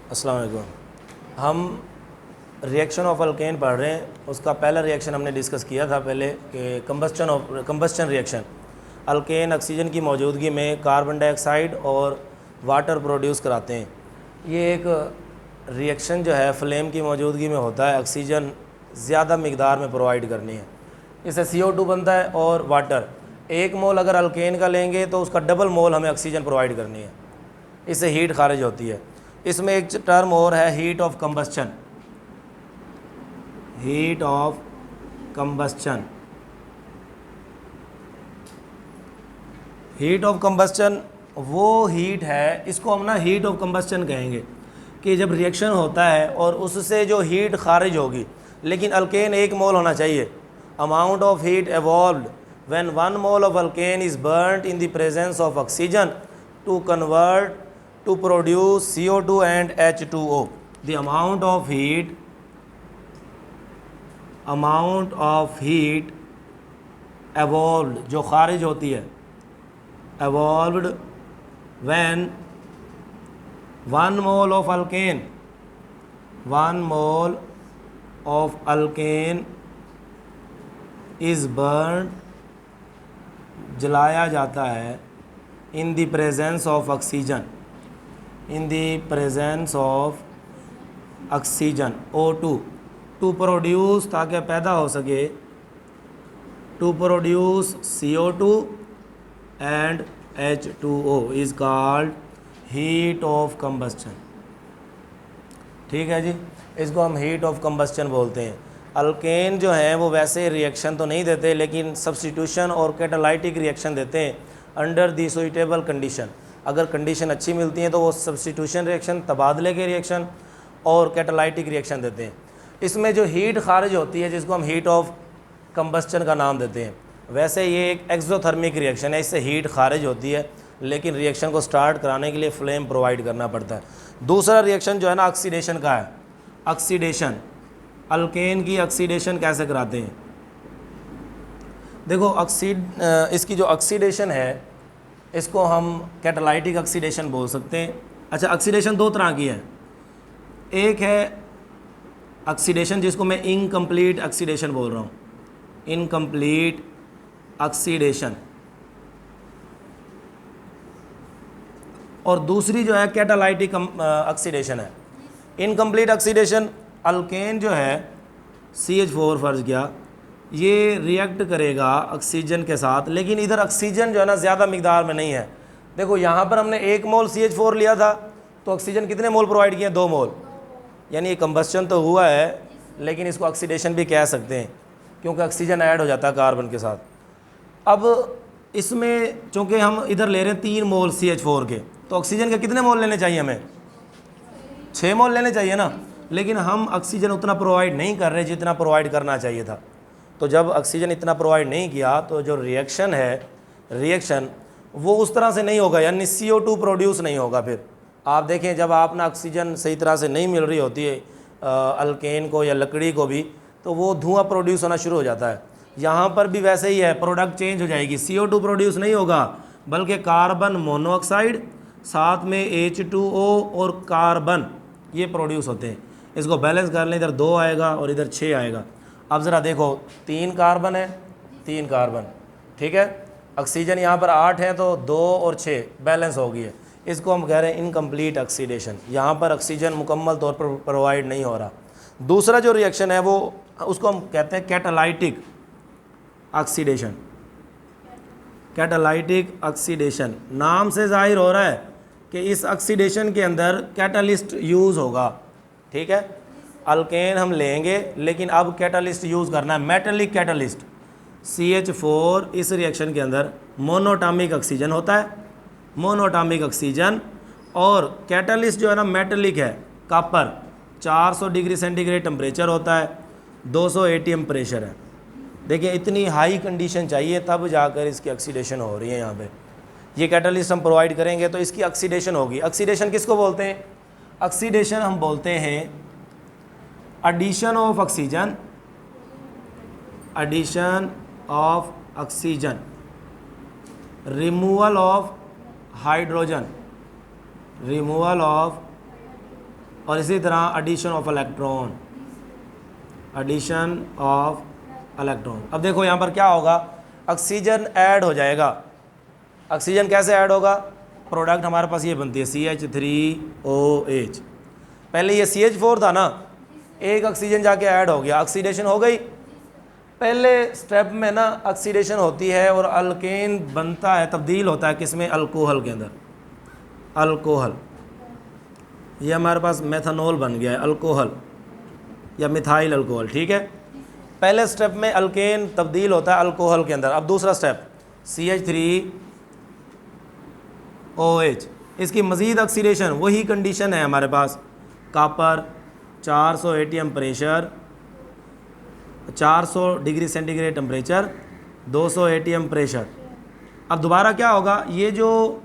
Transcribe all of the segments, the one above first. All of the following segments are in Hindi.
अस्सलाम वालेकुम। हम रिएक्शन ऑफ अल्केन पढ़ रहे हैं। उसका पहला रिएक्शन हमने डिस्कस किया था पहले कि कंबस्टन रिएक्शन। अल्केन ऑक्सीजन की मौजूदगी में कार्बन डाइऑक्साइड और वाटर प्रोड्यूस कराते हैं। ये एक रिएक्शन जो है फ्लेम की मौजूदगी में होता है, ऑक्सीजन ज़्यादा मकदार में प्रोवाइड करनी है। इससे CO2 बनता है और वाटर। 1 मोल अगर अल्केन का लेंगे तो उसका डबल मोल हमें ऑक्सीजन प्रोवाइड करनी है। इससे हीट खारिज होती है। इसमें एक टर्म और है, heat of combustion. Heat of combustion. Heat of combustion वो हीट है, इसको हम ना हीट ऑफ कंबस्चन कहेंगे कि जब रिएक्शन होता है और उससे जो हीट खारिज होगी, लेकिन अल्केन 1 मोल होना चाहिए। Amount of heat evolved when 1 mole of alkane is burned in the presence of oxygen to convert to produce CO2 and H2O. The amount of heat evolved जो खारिज होती है, evolved when 1 mole of alkane is burned, जलाया जाता है, in the presence of oxygen, O2 to produce, ताकि पैदा हो सके, to produce CO2 and H2O is called heat of combustion. ठीक है जी, इसको हम हीट ऑफ कंबस्चन बोलते हैं। अल्केन जो हैं वो वैसे रिएक्शन तो नहीं देते, लेकिन सब्स्टिट्यूशन और कैटालाइटिक रिएक्शन देते हैं अंडर दी सुइटेबल कंडीशन। अगर कंडीशन अच्छी मिलती है तो वो सब्स्टिट्यूशन रिएक्शन, तबादले के रिएक्शन और कैटालाइटिक रिएक्शन देते हैं। इसमें जो हीट खारिज होती है जिसको हम हीट ऑफ कंबस्चन का नाम देते हैं, वैसे ये एक एक्सोथर्मिक रिएक्शन है, इससे हीट खारिज होती है, लेकिन रिएक्शन को स्टार्ट कराने के लिए फ्लेम प्रोवाइड करना पड़ता है। दूसरा रिएक्शन जो है ना ऑक्सीडेशन का है। ऑक्सीडेशन, अल्केन की ऑक्सीडेशन कैसे कराते हैं? देखो इसकी जो ऑक्सीडेशन है इसको हम कैटालाइटिक ऑक्सीडेशन बोल सकते हैं। अच्छा, ऑक्सीडेशन 2 तरह की है। एक है ऑक्सीडेशन जिसको मैं इनकम्प्लीट ऑक्सीडेशन बोल रहा हूँ, इनकम्प्लीट ऑक्सीडेशन, और दूसरी जो है कैटालाइटिक ऑक्सीडेशन है। इनकम्प्लीट ऑक्सीडेशन, अल्केन जो है CH4 फर्ज किया, ये रिएक्ट करेगा ऑक्सीजन के साथ, लेकिन इधर ऑक्सीजन जो है ना ज़्यादा मिकदार में नहीं है। देखो यहाँ पर हमने 1 मोल CH4 लिया था तो ऑक्सीजन कितने मोल प्रोवाइड किए? 2 मोल। यानी ये कंबस्चन तो हुआ है, लेकिन इसको ऑक्सीडेशन भी कह सकते हैं क्योंकि ऑक्सीजन ऐड हो जाता है कार्बन के साथ। अब इसमें चूँकि हम इधर ले रहे हैं 3 मोल CH4 के, तो ऑक्सीजन के कितने मोल लेने चाहिए हमें? 6 मोल लेने चाहिए ना, लेकिन हम ऑक्सीजन उतना प्रोवाइड नहीं कर रहे जितना प्रोवाइड करना चाहिए था। तो जब ऑक्सीजन इतना प्रोवाइड नहीं किया तो जो रिएक्शन वो उस तरह से नहीं होगा, यानी CO2 प्रोड्यूस नहीं होगा। फिर आप देखें, जब आप ना ऑक्सीजन सही तरह से नहीं मिल रही होती है अल्केन को या लकड़ी को भी, तो वो धुआं प्रोड्यूस होना शुरू हो जाता है। यहाँ पर भी वैसे ही है, प्रोडक्ट चेंज हो जाएगी, CO2 प्रोड्यूस नहीं होगा बल्कि कार्बन मोनोऑक्साइड साथ में H2O और कार्बन, ये प्रोड्यूस होते हैं। इसको बैलेंस कर लें, इधर 2 आएगा और इधर 6 आएगा। अब ज़रा देखो, 3 कार्बन है, 3 कार्बन, ठीक है। ऑक्सीजन यहाँ पर 8 है तो 2 और 6 बैलेंस हो गई है। इसको हम कह रहे हैं इनकम्प्लीट ऑक्सीडेशन। यहाँ पर ऑक्सीजन मुकम्मल तौर पर प्रोवाइड नहीं हो रहा। दूसरा जो रिएक्शन है वो, उसको हम कहते हैं कैटालाइटिक ऑक्सीडेशन। कैटालाइटिक ऑक्सीडेशन नाम से जाहिर हो रहा है कि इस ऑक्सीडेशन के अंदर कैटालिस्ट यूज़ होगा, ठीक है। अल्केन हम लेंगे, लेकिन अब कैटालिस्ट यूज़ करना है, मेटालिक कैटालिस्ट। CH4 इस रिएक्शन के अंदर मोनोटॉमिक ऑक्सीजन होता है, मोनोटॉमिक ऑक्सीजन, और कैटालिस्ट जो है ना मेटालिक है, कॉपर। 400 डिग्री सेंटीग्रेड टेम्परेचर होता है, 200 ATM प्रेशर है। देखिए इतनी हाई कंडीशन चाहिए तब जाकर इसकी ऑक्सीडेशन हो रही है। यहाँ पे ये कैटालिस्ट हम प्रोवाइड करेंगे तो इसकी ऑक्सीडेशन होगी। ऑक्सीडेशन किसको बोलते हैं? ऑक्सीडेशन हम बोलते हैं addition of oxygen, removal of hydrogen, और इसी तरह addition of electron, addition of electron. अब देखो यहाँ पर क्या होगा, ऑक्सीजन ऐड हो जाएगा। ऑक्सीजन कैसे ऐड होगा, प्रोडक्ट हमारे पास ये बनती है CH3OH। पहले ये CH4 था ना, एक ऑक्सीजन जाके ऐड हो गया, ऑक्सीडेशन हो गई। पहले स्टेप में ना ऑक्सीडेशन होती है और अल्केन बनता है, तब्दील होता है किसमें, अल्कोहल के अंदर। अल्कोहल, ये हमारे पास मेथनॉल बन गया है, अल्कोहल या मिथाइल अल्कोहल, ठीक है। पहले स्टेप में अल्केन तब्दील होता है अल्कोहल के अंदर। अब दूसरा स्टेप CH3OH, इसकी मज़ीद ऑक्सीडेशन, वही कंडीशन है हमारे पास, copper 400 ATM pressure, 400 degree centigrade temperature, 200 ATM pressure. अब दोबारा क्या होगा, ये जो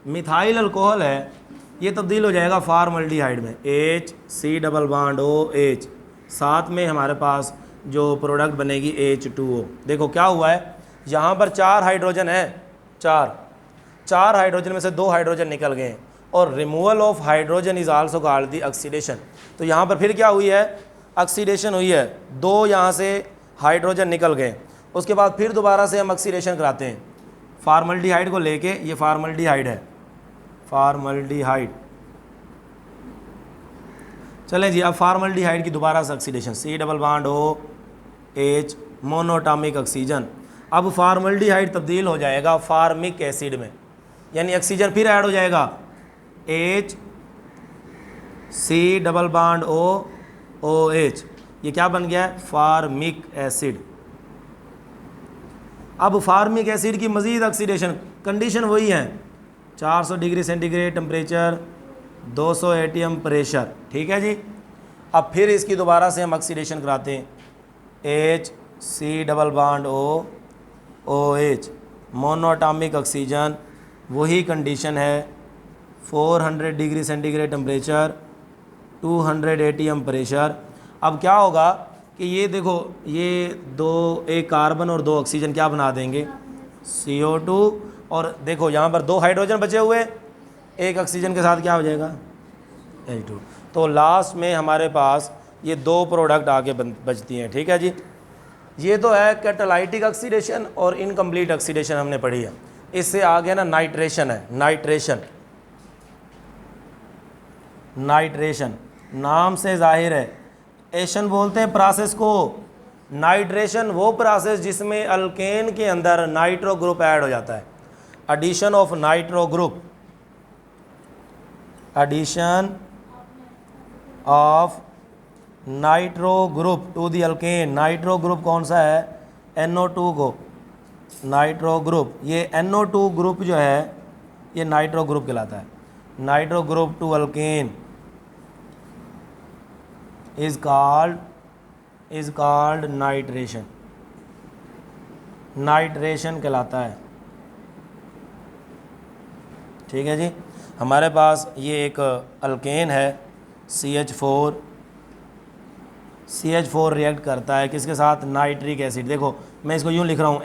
मिथाइल अल्कोहल है ये तब्दील हो जाएगा फॉर्मल्डिहाइड में, HC⋯OH, साथ में हमारे पास जो प्रोडक्ट बनेगी H2O। देखो क्या हुआ है, यहाँ पर 4 हाइड्रोजन है, 4 हाइड्रोजन में से 2 हाइड्रोजन निकल गए और removal of hydrogen is also called the oxidation. तो यहाँ पर फिर क्या हुई है, ऑक्सीडेशन हुई है, 2 यहाँ से हाइड्रोजन निकल गए। उसके बाद फिर दोबारा से हम ऑक्सीडेशन कराते हैं फॉर्मल्डिहाइड को लेके, ये फॉर्मल्डिहाइड है, फॉर्मल्डिहाइड। चलें जी, अब फॉर्मल्डिहाइड की दोबारा से ऑक्सीडेशन, C⋯OH, मोनोटॉमिक ऑक्सीजन। अब फॉर्मल्डिहाइड तब्दील हो जाएगा फार्मिक एसिड में, यानी ऑक्सीजन फिर ऐड हो जाएगा, HC⋯OOH, ये क्या बन गया है, फार्मिक एसिड। अब फार्मिक एसिड की मज़ीद ऑक्सीडेशन, कंडीशन वही है, 400 degree centigrade temperature, 200 ATM pressure, ठीक है जी। अब फिर इसकी दोबारा से हम ऑक्सीडेशन कराते हैं, HC⋯OOH, मोनोटॉमिक ऑक्सीजन, वही कंडीशन है, 400 degree centigrade temperature, 200 ATM pressure. अब क्या होगा कि ये देखो, ये एक कार्बन और 2 ऑक्सीजन क्या बना देंगे, CO2। और देखो यहाँ पर 2 हाइड्रोजन बचे हुए, एक ऑक्सीजन के साथ क्या हो जाएगा, H2। तो लास्ट में हमारे पास ये 2 प्रोडक्ट आगे बचती हैं, ठीक है जी। ये तो है कैटालाइटिक ऑक्सीडेशन और इनकम्प्लीट ऑक्सीडेशन हमने पढ़ी है। इससे आगे ना नाइट्रेशन है, नाइट्रेशन नाम से जाहिर है, एशन बोलते हैं प्रोसेस को, नाइट्रेशन वो प्रोसेस जिसमें अल्केन के अंदर नाइट्रो ग्रुप ऐड हो जाता है, addition of nitro group, addition of nitro group to the alkane. Nitro group कौन सा है, NO2 को, नाइट्रो ग्रुप, ये NO2 ग्रुप जो है ये नाइट्रो ग्रुप कहलाता है। Nitro group to alkane is called nitration, nitration कहलाता है, ठीक है जी। हमारे पास ये एक अल्केन है CH4 रिएक्ट करता है किसके साथ, नाइट्रिक एसिड। देखो मैं इसको यूँ लिख रहा हूँ,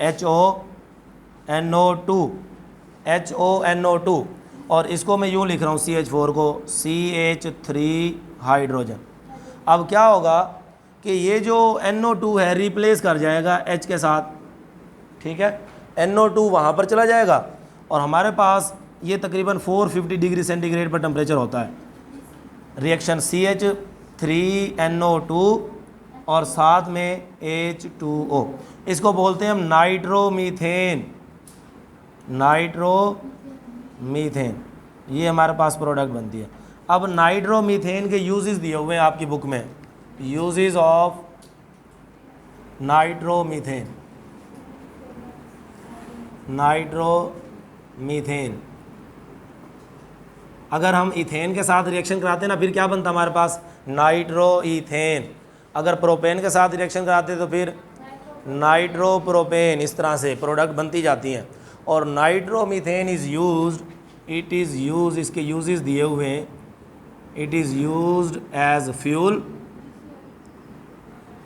HONO2 और इसको मैं यूँ लिख रहा हूँ CH4 को CH3 हाइड्रोजन। अब क्या होगा कि ये जो NO2 है रिप्लेस कर जाएगा H के साथ, ठीक है, NO2 वहाँ पर चला जाएगा और हमारे पास ये तकरीबन 450 डिग्री सेंटीग्रेड पर टेम्परेचर होता है। रिएक्शन CH3NO2 और साथ में H2O, इसको बोलते हैं हम नाइट्रोमीथेन, ये हमारे पास प्रोडक्ट बनती है। अब नाइट्रोमीथेन के यूजेस दिए हुए हैं आपकी बुक में, यूजेस ऑफ नाइट्रोमीथेन। अगर हम इथेन के साथ रिएक्शन कराते ना फिर क्या बनता हमारे पास, नाइट्रोईथेन। अगर प्रोपेन के साथ रिएक्शन कराते तो फिर नाइट्रोप्रोपेन। इस तरह से प्रोडक्ट बनती जाती हैं। और nitromethane is used, it is use, इसके यूजेस दिए हुए हैं, it is used as fuel,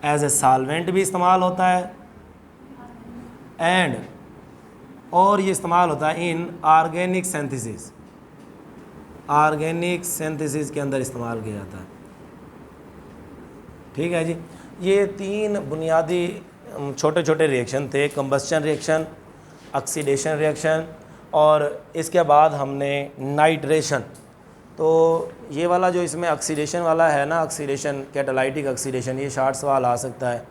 as a solvent भी इस्तेमाल होता है, एंड और ये इस्तेमाल होता है in organic synthesis, organic synthesis के अंदर इस्तेमाल किया जाता है। ठीक है जी। ये 3 बुनियादी छोटे छोटे रिएक्शन थे, कंबस्चन रिएक्शन, ऑक्सीडेशन रिएक्शन और इसके बाद हमने नाइट्रेशन। तो ये वाला जो इसमें ऑक्सीडेशन वाला है ना, ऑक्सीडेशन कैटालाइटिक ऑक्सीडेशन, ये 60 सवाल आ सकता है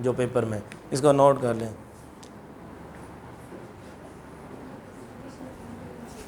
जो पेपर में, इसको नोट कर लें।